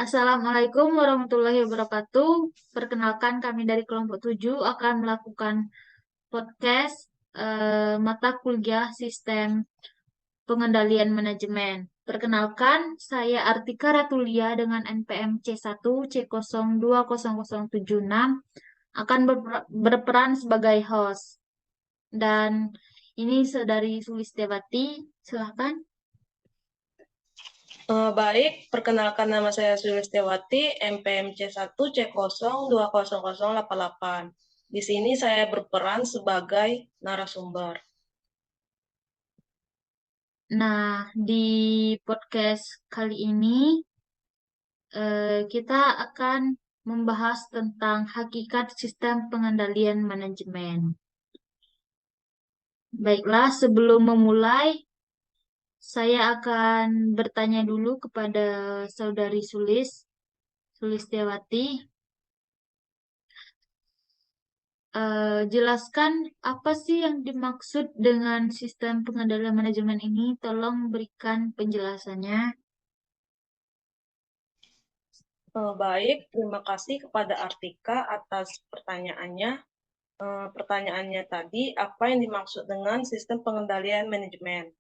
Assalamualaikum warahmatullahi wabarakatuh. Perkenalkan kami dari kelompok 7 akan melakukan podcast mata kuliah sistem pengendalian manajemen. Perkenalkan, saya Artika Ratulia dengan NPM C1 C020076 akan berperan sebagai host. Dan ini saudari Sulistiawati, silahkan. Baik, perkenalkan nama saya Sulistiawati, MPMC 1 C020088. Di sini saya berperan sebagai narasumber. Nah, di podcast kali ini kita akan membahas tentang hakikat sistem pengendalian manajemen. Baiklah, sebelum memulai, saya akan bertanya dulu kepada Saudari Sulistiawati. Jelaskan apa sih yang dimaksud dengan sistem pengendalian manajemen ini? Tolong berikan penjelasannya. Baik, terima kasih kepada Artika atas pertanyaannya. Pertanyaannya tadi, apa yang dimaksud dengan sistem pengendalian manajemen?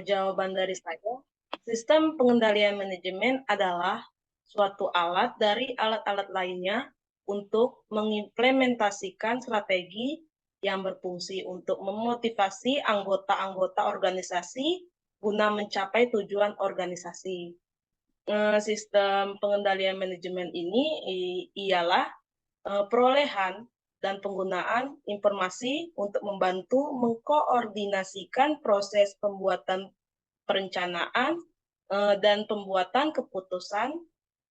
Jawaban dari saya, sistem pengendalian manajemen adalah suatu alat dari alat-alat lainnya untuk mengimplementasikan strategi yang berfungsi untuk memotivasi anggota-anggota organisasi guna mencapai tujuan organisasi. Sistem pengendalian manajemen ini ialah perolehan dan penggunaan informasi untuk membantu mengkoordinasikan proses pembuatan perencanaan dan pembuatan keputusan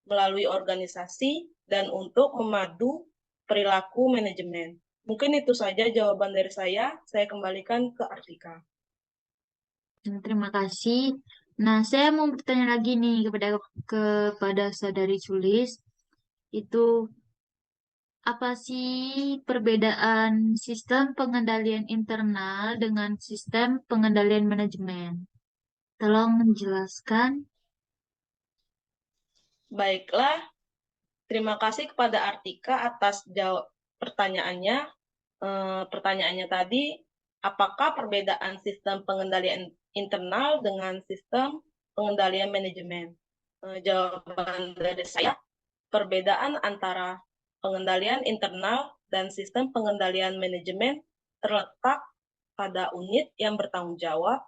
melalui organisasi dan untuk memadu perilaku manajemen. Mungkin itu saja jawaban dari saya. Saya kembalikan ke Artika. Terima kasih. Nah, saya mau bertanya lagi nih kepada Saudari Sulis. Itu apa sih perbedaan sistem pengendalian internal dengan sistem pengendalian manajemen? Tolong menjelaskan. Baiklah, terima kasih kepada Artika atas pertanyaannya. Pertanyaannya tadi, apakah perbedaan sistem pengendalian internal dengan sistem pengendalian manajemen? Jawaban dari saya, perbedaan antara pengendalian internal dan sistem pengendalian manajemen terletak pada unit yang bertanggung jawab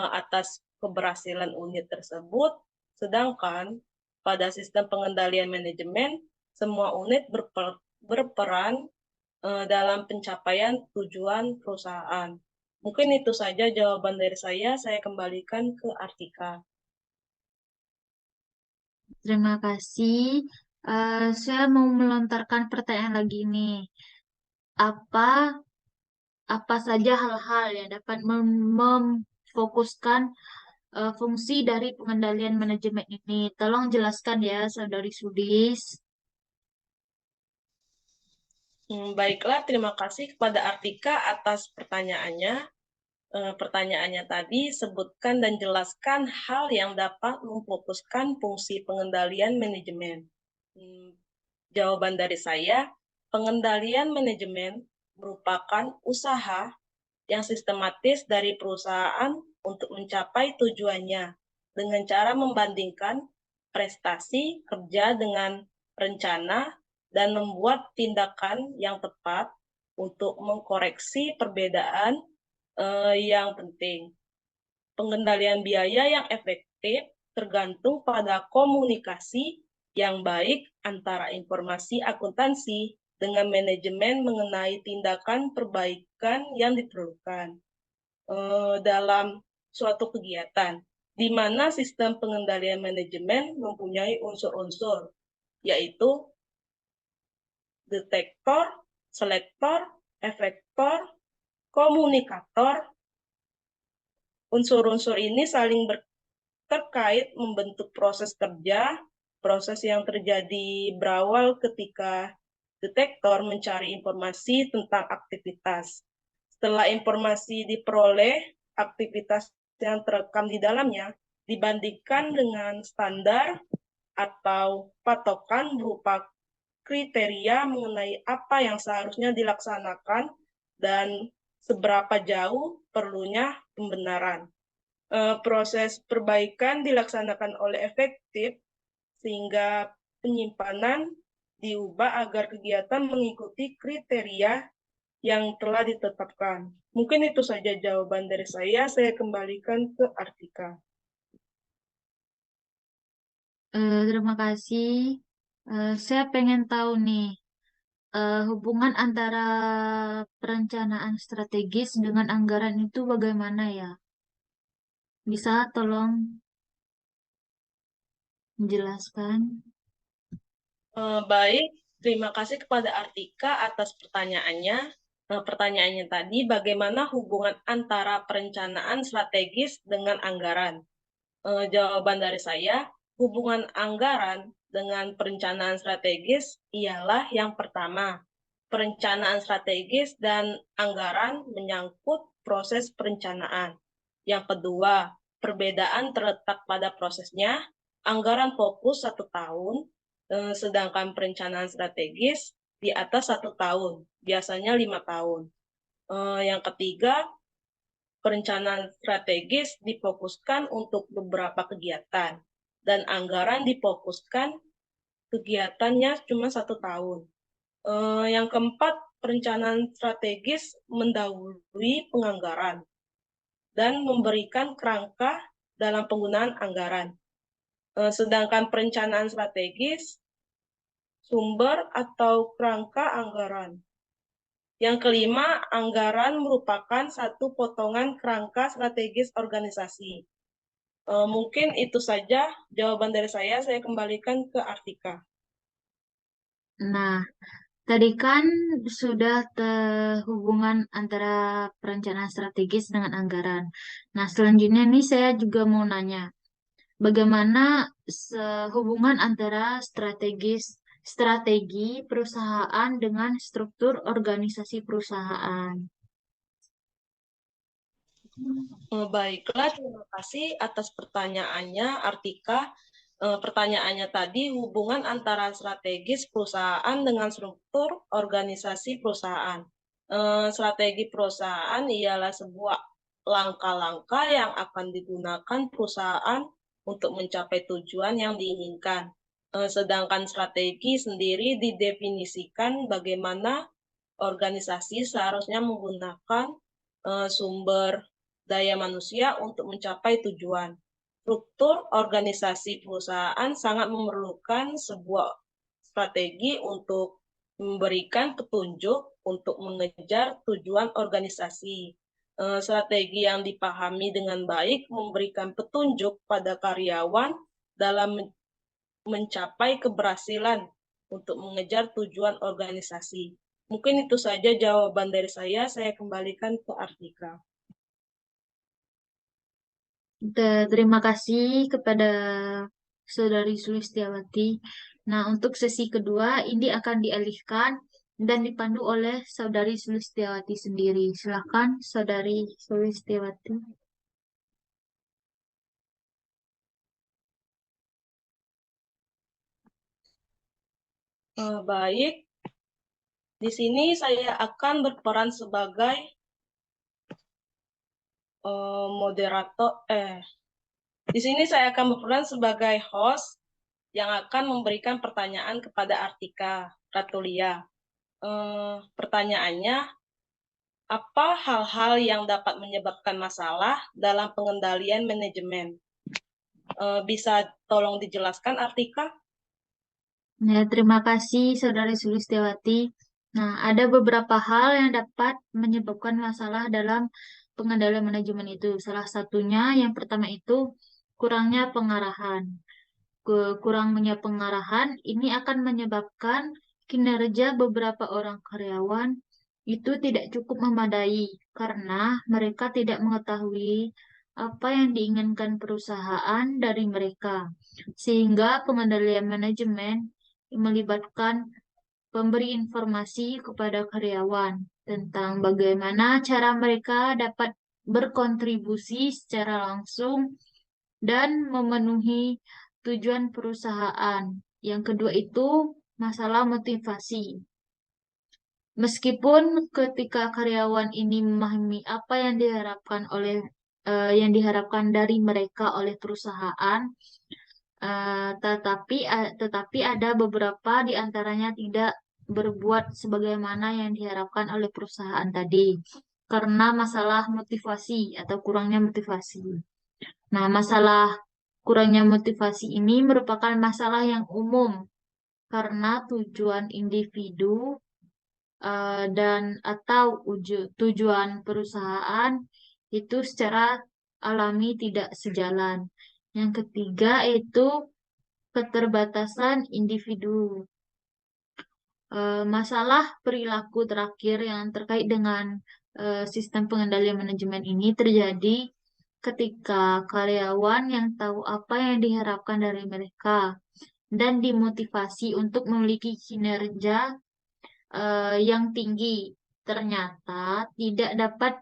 atas keberhasilan unit tersebut, sedangkan pada sistem pengendalian manajemen, semua unit berperan dalam pencapaian tujuan perusahaan. Mungkin itu saja jawaban dari saya kembalikan ke Artika. Terima kasih. Saya mau melontarkan pertanyaan lagi nih. Apa apa saja hal-hal yang dapat memfokuskan fungsi dari pengendalian manajemen ini? Tolong jelaskan ya, Saudari Sudis. Baiklah, terima kasih kepada Artika atas pertanyaannya. Pertanyaannya tadi, sebutkan dan jelaskan hal yang dapat memfokuskan fungsi pengendalian manajemen. Jawaban dari saya, pengendalian manajemen merupakan usaha yang sistematis dari perusahaan untuk mencapai tujuannya dengan cara membandingkan prestasi kerja dengan rencana dan membuat tindakan yang tepat untuk mengkoreksi perbedaan yang penting. Pengendalian biaya yang efektif tergantung pada komunikasi yang baik antara informasi akuntansi dengan manajemen mengenai tindakan perbaikan yang diperlukan dalam suatu kegiatan, di mana sistem pengendalian manajemen mempunyai unsur-unsur, yaitu detektor, selektor, efektor, komunikator. Unsur-unsur ini saling terkait membentuk proses kerja, proses yang terjadi berawal ketika detektor mencari informasi tentang aktivitas. Setelah informasi diperoleh, aktivitas yang terekam di dalamnya dibandingkan dengan standar atau patokan berupa kriteria mengenai apa yang seharusnya dilaksanakan dan seberapa jauh perlunya pembenaran. Proses perbaikan dilaksanakan oleh efektif sehingga penyimpanan diubah agar kegiatan mengikuti kriteria yang telah ditetapkan. Mungkin itu saja jawaban dari saya. Saya kembalikan ke Artika. Terima kasih. Saya pengen tahu nih, hubungan antara perencanaan strategis dengan anggaran itu bagaimana ya? Bisa tolong menjelaskan? Baik, terima kasih kepada Artika atas pertanyaannya. Pertanyaannya tadi, bagaimana hubungan antara perencanaan strategis dengan anggaran? Jawaban dari saya, hubungan anggaran dengan perencanaan strategis ialah yang pertama, perencanaan strategis dan anggaran menyangkut proses perencanaan. Yang kedua, perbedaan terletak pada prosesnya. Anggaran fokus 1 tahun, sedangkan perencanaan strategis di atas 1 tahun, biasanya 5 tahun. Yang ketiga, perencanaan strategis difokuskan untuk beberapa kegiatan, dan anggaran difokuskan kegiatannya cuma 1 tahun. Yang keempat, perencanaan strategis mendahului penganggaran dan memberikan kerangka dalam penggunaan anggaran. Sedangkan perencanaan strategis sumber atau kerangka anggaran. Yang kelima, anggaran merupakan satu potongan kerangka strategis organisasi. Mungkin itu saja jawaban dari saya. Saya kembalikan ke Artika. Nah, tadi kan sudah hubungan antara perencanaan strategis dengan anggaran. Nah, selanjutnya nih saya juga mau nanya, bagaimana hubungan antara strategi perusahaan dengan struktur organisasi perusahaan? Baiklah, terima kasih atas pertanyaannya, Artika. Pertanyaannya tadi, hubungan antara strategis perusahaan dengan struktur organisasi perusahaan. Strategi perusahaan ialah sebuah langkah-langkah yang akan digunakan perusahaan untuk mencapai tujuan yang diinginkan. Sedangkan strategi sendiri didefinisikan bagaimana organisasi seharusnya menggunakan sumber daya manusia untuk mencapai tujuan. Struktur organisasi perusahaan sangat memerlukan sebuah strategi untuk memberikan petunjuk untuk mengejar tujuan organisasi. Strategi yang dipahami dengan baik memberikan petunjuk pada karyawan dalam mencapai keberhasilan untuk mengejar tujuan organisasi. Mungkin itu saja jawaban dari saya. Saya kembalikan ke Artika. Terima kasih kepada Saudari Sulistiawati. Nah, untuk sesi kedua ini akan dialihkan dan dipandu oleh Saudari Sulistiawati sendiri. Silakan, Saudari Sulistiawati. Baik, di sini saya akan berperan sebagai moderator. Di sini saya akan berperan sebagai host yang akan memberikan pertanyaan kepada Artika Ratulia. Pertanyaannya, apa hal-hal yang dapat menyebabkan masalah dalam pengendalian manajemen? Bisa tolong dijelaskan, Artika? Ya, terima kasih Saudari Sulistiawati. Nah, ada beberapa hal yang dapat menyebabkan masalah dalam pengendalian manajemen itu. Salah satunya yang pertama itu kurangnya pengarahan. Kurangnya pengarahan ini akan menyebabkan kinerja beberapa orang karyawan itu tidak cukup memadai karena mereka tidak mengetahui apa yang diinginkan perusahaan dari mereka. Sehingga pengendalian manajemen melibatkan pemberi informasi kepada karyawan tentang bagaimana cara mereka dapat berkontribusi secara langsung dan memenuhi tujuan perusahaan. Yang kedua itu masalah motivasi. Meskipun ketika karyawan ini memahami apa yang diharapkan dari mereka oleh perusahaan, tetapi ada beberapa di antaranya tidak berbuat sebagaimana yang diharapkan oleh perusahaan tadi karena masalah motivasi atau kurangnya motivasi. Nah, masalah kurangnya motivasi ini merupakan masalah yang umum karena tujuan individu dan atau tujuan perusahaan itu secara alami tidak sejalan. Yang ketiga itu keterbatasan individu. Masalah perilaku terakhir yang terkait dengan sistem pengendalian manajemen ini terjadi ketika karyawan yang tahu apa yang diharapkan dari mereka dan dimotivasi untuk memiliki kinerja yang tinggi ternyata tidak dapat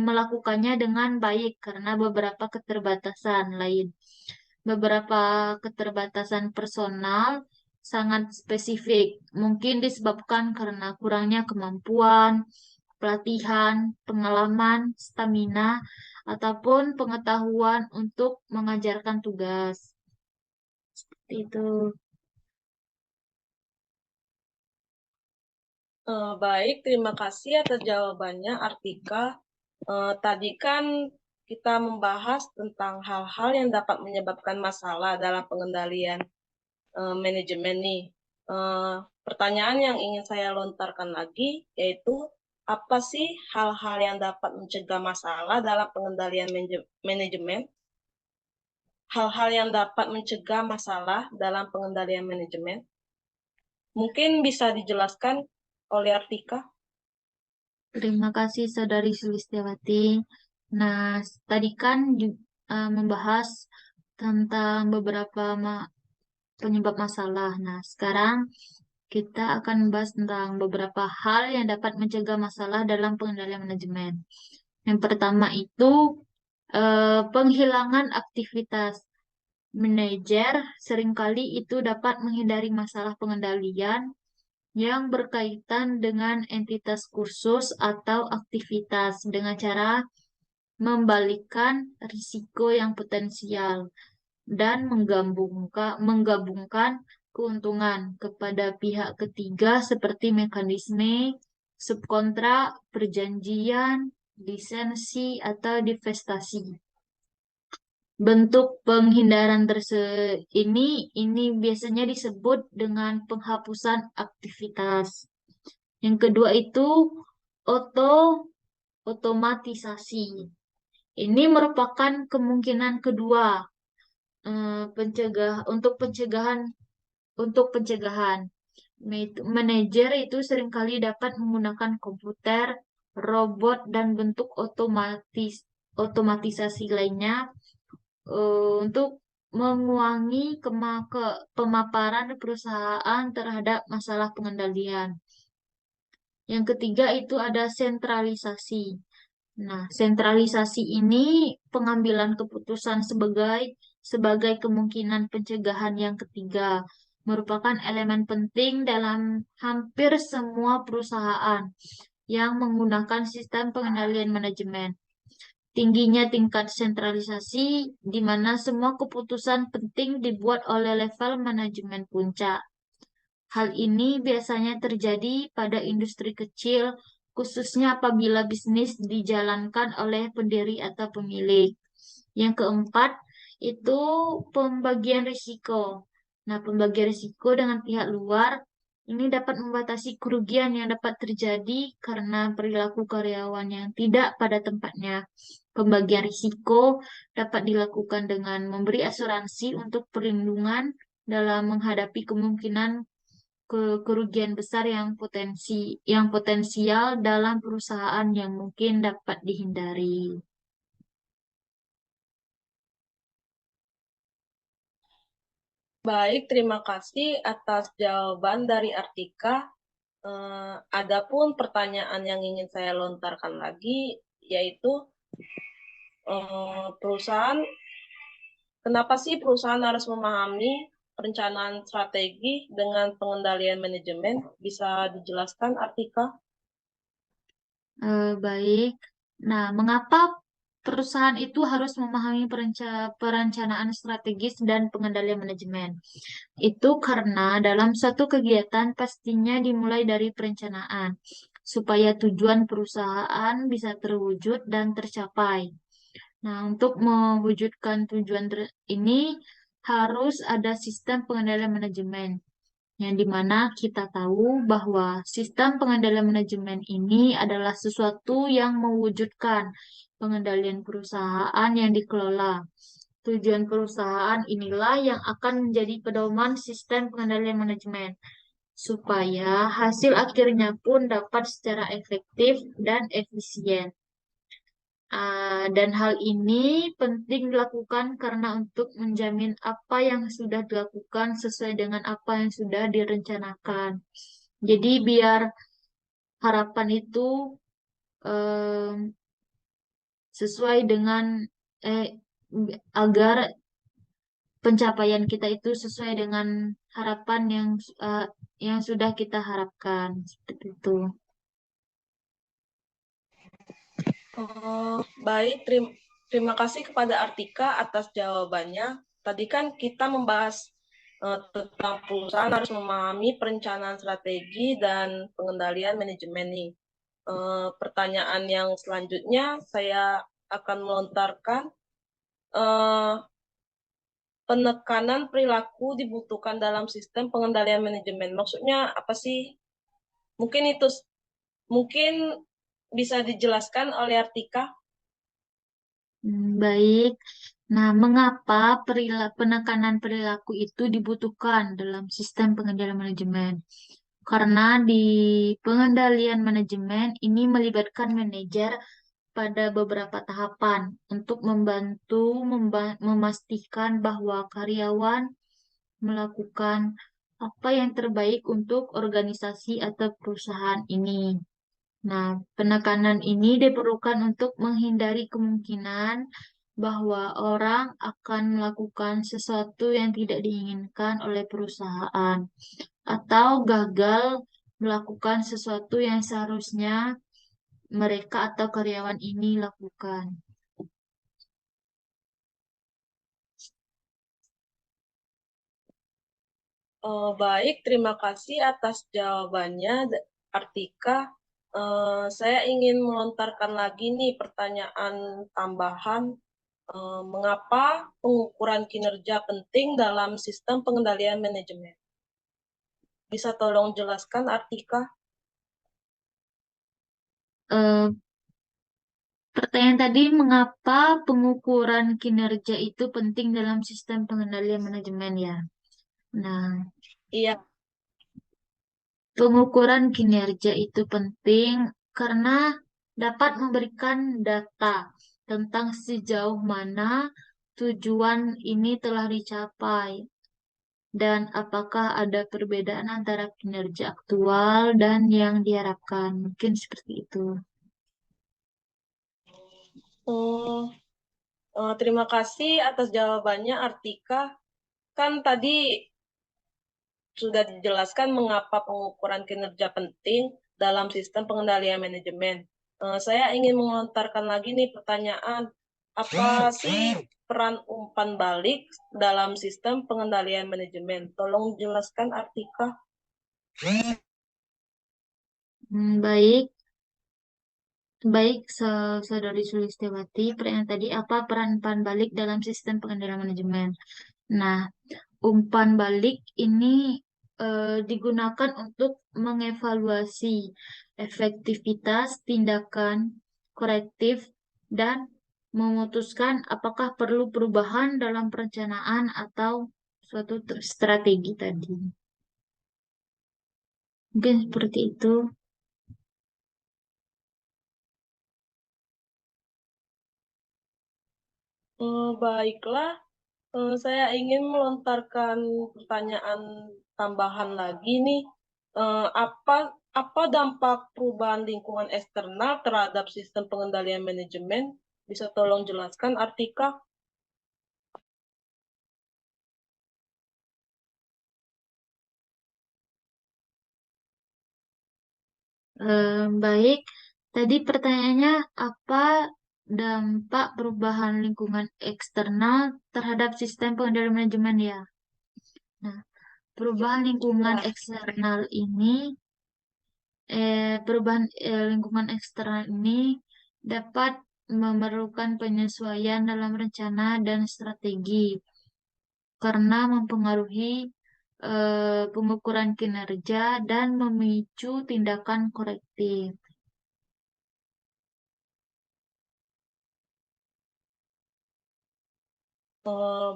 melakukannya dengan baik karena beberapa keterbatasan lain. Beberapa keterbatasan personal sangat spesifik, mungkin disebabkan karena kurangnya kemampuan, pelatihan, pengalaman, stamina, ataupun pengetahuan untuk mengajarkan tugas. Seperti itu. Baik, terima kasih atas jawabannya, Artika. Tadi kan kita membahas tentang hal-hal yang dapat menyebabkan masalah dalam pengendalian manajemen nih. Pertanyaan yang ingin saya lontarkan lagi yaitu apa sih hal-hal yang dapat mencegah masalah dalam pengendalian manajemen? Hal-hal yang dapat mencegah masalah dalam pengendalian manajemen. Mungkin bisa dijelaskan oleh Artika. Terima kasih Saudari Sulistiawati. Nah, tadi kan membahas tentang beberapa penyebab masalah. Nah, sekarang kita akan membahas tentang beberapa hal yang dapat mencegah masalah dalam pengendalian manajemen. Yang pertama itu penghilangan aktivitas. Manajer seringkali itu dapat menghindari masalah pengendalian yang berkaitan dengan entitas kursus atau aktivitas dengan cara membalikkan risiko yang potensial dan menggabungkan keuntungan kepada pihak ketiga seperti mekanisme subkontrak, perjanjian, lisensi, atau divestasi. Bentuk penghindaran ini biasanya disebut dengan penghapusan aktivitas. Yang kedua itu auto otomatisasi. Ini merupakan kemungkinan kedua untuk pencegahan. Manajer itu seringkali dapat menggunakan komputer, robot, dan bentuk otomatisasi lainnya untuk mengurangi pemaparan perusahaan terhadap masalah pengendalian. Yang ketiga itu ada sentralisasi. Nah, sentralisasi ini pengambilan keputusan sebagai kemungkinan pencegahan yang ketiga, merupakan elemen penting dalam hampir semua perusahaan yang menggunakan sistem pengendalian manajemen. Tingginya tingkat sentralisasi di mana semua keputusan penting dibuat oleh level manajemen puncak. Hal ini biasanya terjadi pada industri kecil, khususnya apabila bisnis dijalankan oleh pendiri atau pemilik. Yang keempat, itu pembagian risiko. Nah, pembagian risiko dengan pihak luar ini dapat membatasi kerugian yang dapat terjadi karena perilaku karyawan yang tidak pada tempatnya. Pembagian risiko dapat dilakukan dengan memberi asuransi untuk perlindungan dalam menghadapi kemungkinan kerugian besar yang potensial dalam perusahaan yang mungkin dapat dihindari. Baik, terima kasih atas jawaban dari Artika. Adapun pertanyaan yang ingin saya lontarkan lagi, yaitu perusahaan Kenapa sih perusahaan harus memahami perencanaan strategi dengan pengendalian manajemen? Bisa dijelaskan, Artika? Baik. Nah, mengapa perusahaan itu harus memahami perencanaan strategis dan pengendalian manajemen? Itu karena dalam suatu kegiatan pastinya dimulai dari perencanaan, supaya tujuan perusahaan bisa terwujud dan tercapai. Nah, untuk mewujudkan ini harus ada sistem pengendalian manajemen, yang dimana kita tahu bahwa sistem pengendalian manajemen ini adalah sesuatu yang mewujudkan pengendalian perusahaan yang dikelola. Tujuan perusahaan inilah yang akan menjadi pedoman sistem pengendalian manajemen, supaya hasil akhirnya pun dapat secara efektif dan efisien. Dan hal ini penting dilakukan karena untuk menjamin apa yang sudah dilakukan sesuai dengan apa yang sudah direncanakan. Jadi biar harapan itu em, sesuai dengan eh, agar pencapaian kita itu sesuai dengan harapan yang sudah kita harapkan seperti itu. Baik, terima kasih kepada Artika atas jawabannya. Tadi kan kita membahas tentang perusahaan harus memahami perencanaan strategi dan pengendalian manajemen nih. Pertanyaan yang selanjutnya saya akan melontarkan eh, penekanan perilaku dibutuhkan dalam sistem pengendalian manajemen. Maksudnya apa sih? Mungkin itu mungkin bisa dijelaskan oleh Artika. Baik. Nah, mengapa penekanan perilaku itu dibutuhkan dalam sistem pengendalian manajemen? Karena di pengendalian manajemen ini melibatkan manajer pada beberapa tahapan untuk membantu memastikan bahwa karyawan melakukan apa yang terbaik untuk organisasi atau perusahaan ini. Nah, penekanan ini diperlukan untuk menghindari kemungkinan bahwa orang akan melakukan sesuatu yang tidak diinginkan oleh perusahaan atau gagal melakukan sesuatu yang seharusnya mereka atau karyawan ini lakukan. Baik, terima kasih atas jawabannya, Artika. Saya ingin melontarkan lagi nih pertanyaan tambahan. Mengapa pengukuran kinerja penting dalam sistem pengendalian manajemen? Bisa tolong jelaskan, Artika? Eh, Pertanyaan tadi, mengapa pengukuran kinerja itu penting dalam sistem pengendalian manajemen ya? Nah, Iya. pengukuran kinerja itu penting karena dapat memberikan data tentang sejauh mana tujuan ini telah dicapai dan apakah ada perbedaan antara kinerja aktual dan yang diharapkan. Mungkin seperti itu. Hmm, Terima kasih atas jawabannya, Artika. Kan tadi sudah dijelaskan mengapa pengukuran kinerja penting dalam sistem pengendalian manajemen. Saya ingin melontarkan lagi nih pertanyaan, apa sih peran umpan balik dalam sistem pengendalian manajemen? Tolong jelaskan, Artika. Baik. Baik, Saudari Sulistyawati, pertanyaan tadi apa peran umpan balik dalam sistem pengendalian manajemen? Nah, umpan balik ini digunakan untuk mengevaluasi efektivitas tindakan korektif dan memutuskan apakah perlu perubahan dalam perencanaan atau suatu strategi tadi. Mungkin seperti itu. Baiklah, saya ingin melontarkan pertanyaan tambahan lagi nih. Apa apa dampak perubahan lingkungan eksternal terhadap sistem pengendalian manajemen? Bisa tolong jelaskan, Artika? Baik, tadi pertanyaannya apa dampak perubahan lingkungan eksternal terhadap sistem pengendalian manajemen ya? Nah, perubahan lingkungan Ya. eksternal ini, perubahan lingkungan eksternal ini dapat memerlukan penyesuaian dalam rencana dan strategi karena mempengaruhi pengukuran kinerja dan memicu tindakan korektif.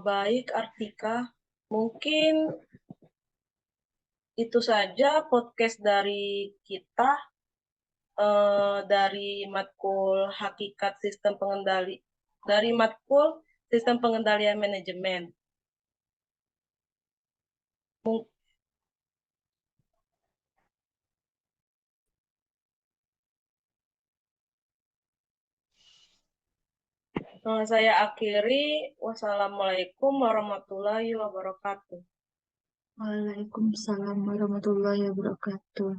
Baik, Artika. Mungkin itu saja podcast dari kita, dari matkul hakikat sistem pengendali, dari matkul sistem pengendalian manajemen. Mung- saya akhiri. Wassalamualaikum warahmatullahi wabarakatuh. Waalaikumsalam warahmatullahi wabarakatuh.